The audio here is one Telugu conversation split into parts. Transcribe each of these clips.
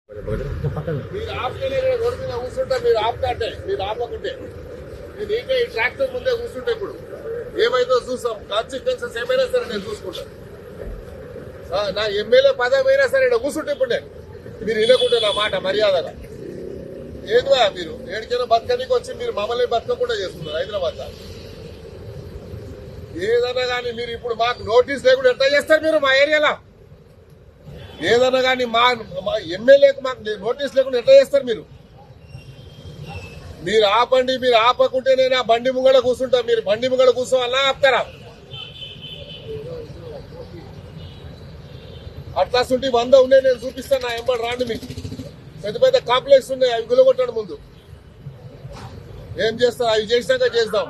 మీరు ఆపుకునే రోడ్డు మీద కూర్చుంటే మీరు ఆపుతాంటే మీరు ఆపకుంటే నేను ఇంకా ఈ ట్రాక్టర్ ముందే కూర్చుంటే ఇప్పుడు ఏమైందో చూస్తాం. కాన్సిక్వెన్సెస్ ఏమైనా సరే నేను చూసుకుంటాను. నా ఎమ్మెల్యే పదవి అయినా సరే ఇక్కడ కూర్చుంటే ఇప్పుడు నేను మీరు వినకుంటే నా మాట మర్యాదగా ఏదివా మీరు ఏడికైనా బతకనికి వచ్చి మీరు మమ్మల్ని బతకకుండా చేస్తున్నారు హైదరాబాద్. ఏదన్నా కానీ మీరు ఇప్పుడు మాకు నోటీస్ లేకుండా ఎట్లా చేస్తారు మీరు మా ఏరియాలో? ఏదన్నా కానీ మా ఎమ్మెల్యేకి మాకు నోటీస్ లేకుండా ఎట్లా చేస్తారు మీరు? మీరు ఆపండి. మీరు ఆపకుంటే నేను ఆ బండి ముంగడ కూర్చుంటా. మీరు బండి ముంగడ కూర్చోవాలా ఆపుతారా? అట్లాంటి 100 ఉన్నాయి, నేను చూపిస్తాను. నా ఎంబడి రాండి. మీకు పెద్ద పెద్ద కాంప్లెక్స్ ఉన్నాయి, అవి గులగొట్టండి ముందు. ఏం చేస్తా అవి చేసినాక చేద్దాం.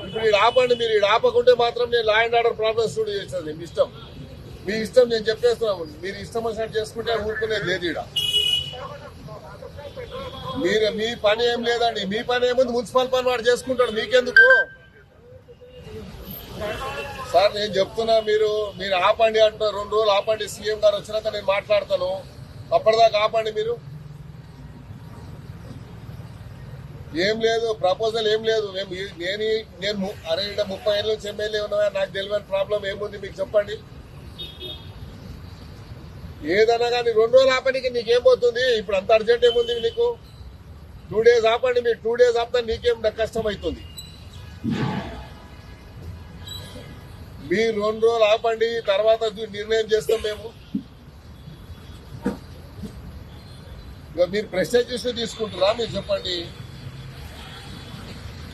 ఇప్పుడు ఈడ ఆపండి. మీరు ఈడ ఆపకుంటే మాత్రం నేను law and order problems studio చేస్తాను. మీ ఇష్టం, మీ ఇష్టం. నేను చెప్పేస్తున్నాను. మీరు ఇష్టం వచ్చినట్టు చేసుకుంటే ఊరుకునేది లేదు. ఈడ మీరు మీ పని ఏం లేదండి. మీ పని ఏముంది? మున్సిపల్ పని వాడు చేసుకుంటాడు. మీకెందుకు సార్? నేను చెప్తున్నా. మీరు ఆపండి అంటున్నారు. 2 రోజులు ఆపండి. సీఎం గారు వచ్చినాక నేను మాట్లాడతాను. అప్పటిదాకా ఆపండి. మీరు ఏం లేదు, ప్రపోజల్ ఏం లేదు. నేను అరే 30 ఏళ్ళ నుంచి ఎమ్మెల్యే ఉన్నా, నాకు తెలియని ప్రాబ్లం ఏముంది మీకు చెప్పండి. ఏదన్నా కానీ 2 రోజులు ఆపడానికి నీకేం పోతుంది? ఇప్పుడు అంత అర్జెంట్ ఏముంది నీకు? 2 డేస్ ఆపండి. మీరు 2 డేస్ ఆపితే నీకేం కష్టం అవుతుంది? మీరు 2 రోజులు ఆపండి, తర్వాత నిర్ణయం చేస్తాం మేము. మీరు ప్రెస్టేజ్ ఇష్యూ తీసుకుంటారా? మీరు చెప్పండి.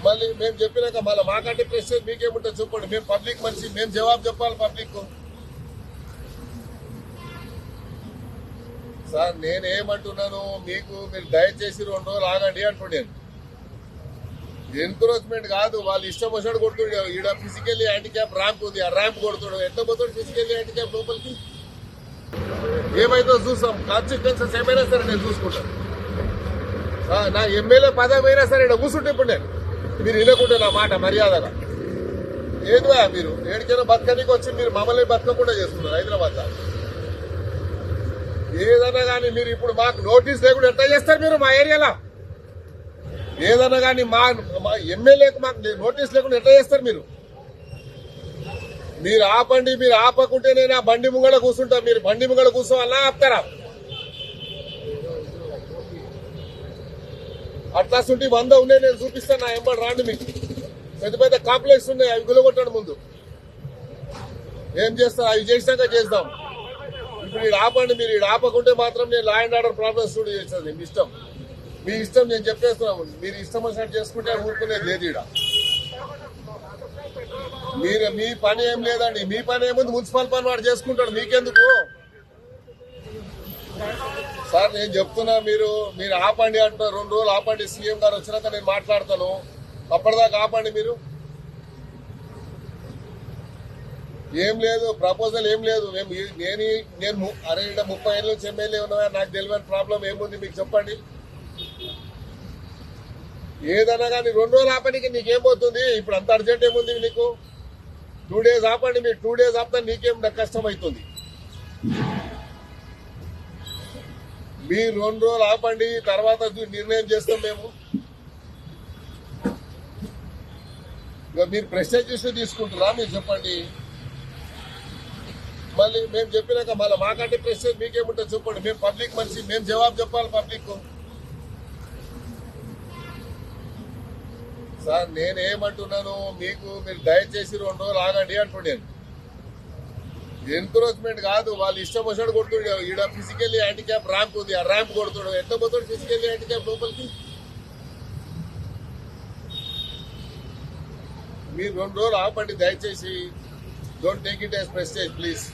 మళ్ళీ మేము చెప్పినాక మళ్ళీ మాకంటే ప్రెస్టేజ్ మీకేముంటుంది చెప్పండి. మేము పబ్లిక్ మనిషి, మేము జవాబు చెప్పాలి పబ్లిక్. సార్ నేనేమంటున్నాను మీకు, మీరు దయచేసి 2 రోజులు ఆగండి అంటున్నాను. ఎన్క్రోచ్మెంట్ కాదు, వాళ్ళు ఇష్టం వచ్చాడు కొడుతుండే. ఈడ ఫిజికల్లీ హ్యాండిక్యాప్ ర్యాంప్ ఉంది, ఆ ర్యాంప్ కొడుతుడు. ఎట్లా పోతాడు ఫిజికల్లీ హ్యాండిక్యాప్ లోపలికి? ఏమైందో చూస్తాం. కాన్సిక్వెన్సెస్ ఏమైనా సరే నేను చూసుకుంటాను. నా ఎమ్మెల్యే పదవి అయినా సరే ఇక్కడ కూర్చుంటే ఇప్పుడు నేను మీరు వినకుంటే నా మాట మర్యాదగా ఏదివా మీరు ఏడికైనా బతకనికి వచ్చి మీరు మమ్మల్ని బతకకుండా చేస్తున్నారు హైదరాబాద్. ఏదన్నా కానీ మీరు ఇప్పుడు మాకు నోటీస్ లేకుండా ఎట్లా చేస్తారు మీరు మా ఏరియాలో? ఏదన్నా కానీ మా ఎమ్మెల్యేకి మాకు నోటీస్ లేకుండా ఎట్లా చేస్తారు మీరు? మీరు ఆపండి. మీరు ఆపకుంటే నేను ఆ బండి ముంగడ కూర్చుంటా. మీరు బండి ముంగడ కూర్చోవాలా ఆపుతారా? అట్లాంటి 100 ఉన్నాయి, నేను చూపిస్తాను. నా ఎంబడి రాండి. మీకు పెద్ద పెద్ద కాంప్లెక్స్ ఉన్నాయి, అవి గులగొట్టండి ముందు. ఏం చేస్తా అవి చేసినాక చేద్దాం. ఇప్పుడు ఈడ ఆపండి. మీరు ఈడ ఆపకుంటే మాత్రం నేను law and order problems studio చేస్తాను. మీ ఇష్టం, మీ ఇష్టం. నేను చెప్పేస్తున్నాను. మీరు ఇష్టం వచ్చినట్టు చేసుకుంటే ఊరుకునేది లేదు. ఈడ మీ పని ఏం లేదండి. మీ పని ఏముంది? మున్సిపల్ పని వాడు చేసుకుంటాడు. మీకెందుకు సార్? నేను చెప్తున్నా. మీరు ఆపండి అంటున్నారు. 2 రోజులు ఆపండి. సీఎం గారు వచ్చినాక నేను మాట్లాడతాను. అప్పటిదాకా ఆపండి. మీరు ఏం లేదు, ప్రపోజల్ ఏం లేదు. నేను అరే 30 ఏళ్ళ నుంచి ఎమ్మెల్యే ఉన్నా, నాకు తెలియని ప్రాబ్లం ఏముంది మీకు చెప్పండి. ఏదన్నా కానీ 2 రోజులు ఆపడానికి నీకేం పోతుంది? ఇప్పుడు అంత అర్జెంట్ ఏముంది నీకు? 2 డేస్ ఆపండి. మీరు 2 డేస్ ఆపితే నీకేం కష్టం అవుతుంది? మీరు 2 రోజులు ఆపండి, తర్వాత నిర్ణయం చేస్తాం మేము. మీరు ప్రెస్టేజ్ ఇష్యూ తీసుకుంటారా? మీరు చెప్పండి. మళ్ళీ మేము చెప్పినాక మళ్ళీ మాకంటే ప్రెస్టేజ్ మీకేముంటుంది చెప్పండి. మేము పబ్లిక్ మనిషి, మేము జవాబు చెప్పాలి పబ్లిక్. సార్ నేనేమంటున్నాను మీకు, మీరు దయచేసి 2 రోజులు ఆగండి అంటున్నాను. ఎన్క్రోచ్మెంట్ కాదు, వాళ్ళు ఇష్టం వచ్చాడు కొడుతుండే. ఈడ ఫిజికల్లీ హ్యాండిక్యాప్ ర్యాంప్ ఉంది, ఆ ర్యాంప్ కొడుతుడు. ఎట్లా పోతాడు ఫిజికల్లీ హ్యాండిక్యాప్ లోపలికి? మీరు 2 రోజులు ఆపండి దయచేసి. Don't take it as prestige please.